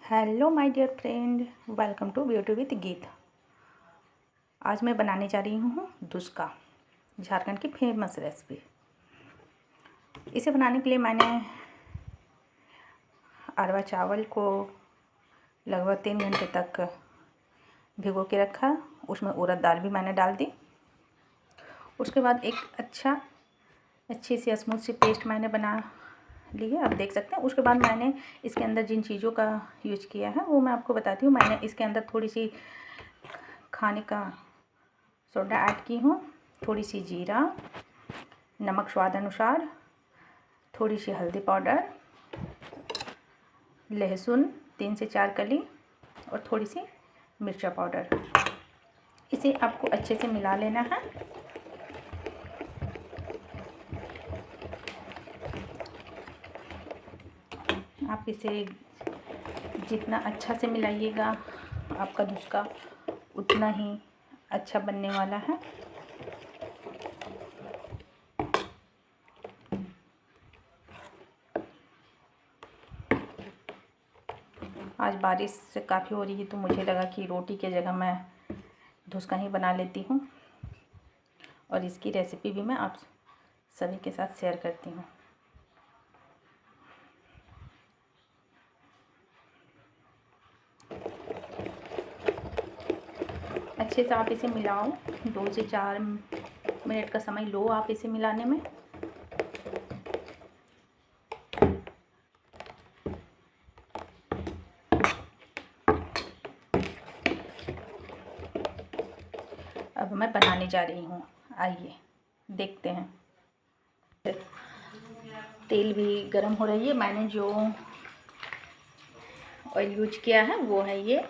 Hello my dear friend, welcome to beauty with Geet. आज मैं बनाने जा रही हूँ धुसका, झारखंड की फेमस रेसिपी। इसे बनाने के लिए मैंने अरवा चावल को लगभग 3 घंटे तक भिगो के रखा। उसमें उड़द दाल भी मैंने डाल दी। उसके बाद एक अच्छी सी स्मूथ सी पेस्ट मैंने बना ली है, आप देख सकते हैं। उसके बाद मैंने इसके अंदर जिन चीज़ों का यूज किया है वो मैं आपको बताती हूँ। मैंने इसके अंदर थोड़ी सी खाने का सोडा ऐड की हूँ, थोड़ी सी जीरा, नमक स्वाद अनुसार, थोड़ी सी हल्दी पाउडर, लहसुन 3 से 4 कली और थोड़ी सी मिर्चा पाउडर। इसे आपको अच्छे से मिला लेना है। आप इसे जितना अच्छा से मिलाइएगा आपका धुसका उतना ही अच्छा बनने वाला है। आज बारिश से काफ़ी हो रही है तो मुझे लगा कि रोटी के जगह मैं धुसका ही बना लेती हूँ, और इसकी रेसिपी भी मैं आप सभी के साथ शेयर करती हूँ। अच्छे से आप इसे मिलाओ। 2 से 4 मिनट का समय लो आप इसे मिलाने में। अब मैं बनाने जा रही हूँ, आइए देखते हैं। तेल भी गर्म हो रही है। मैंने जो ऑयल यूज किया है वो है ये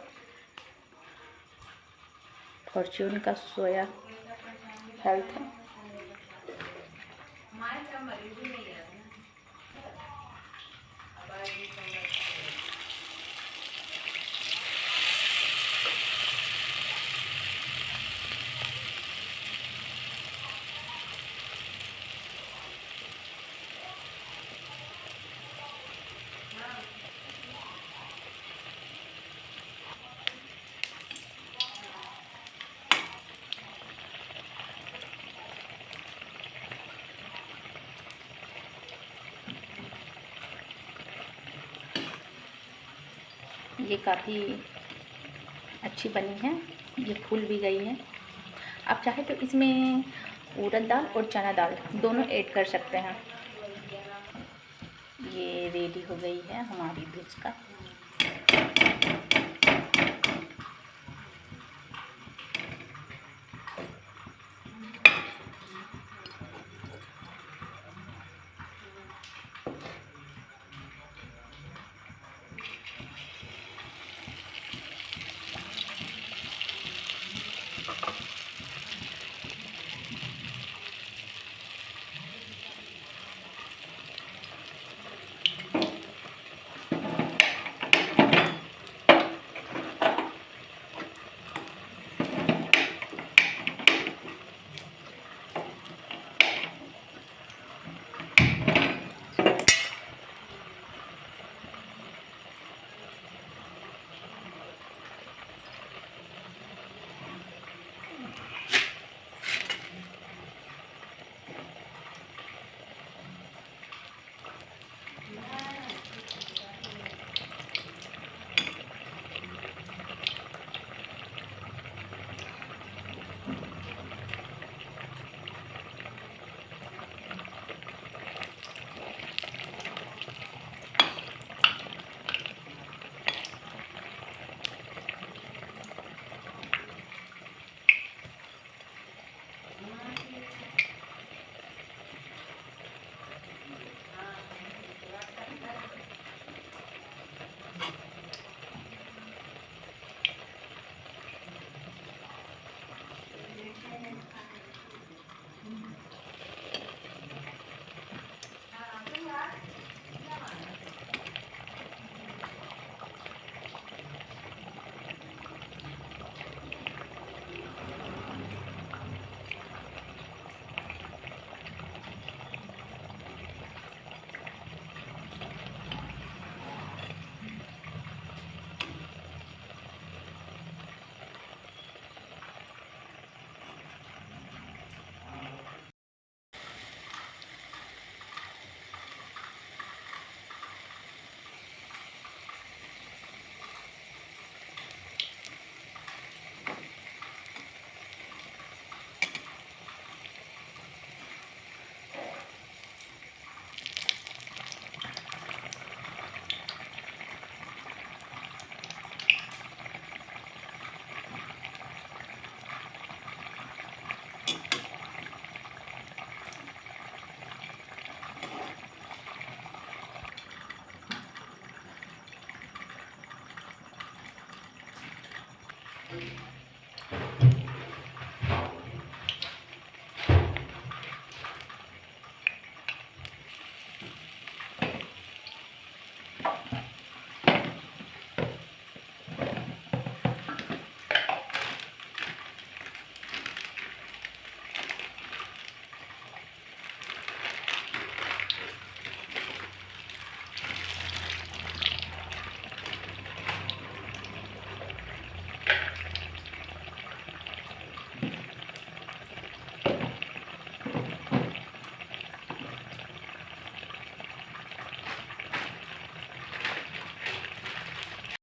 फॉर्च्यून का सोया हेल्थ है। ये काफ़ी अच्छी बनी है, ये फूल भी गई है। आप चाहे तो इसमें उड़द दाल और चना दाल दोनों ऐड कर सकते हैं। ये रेडी हो गई है हमारी धुसका।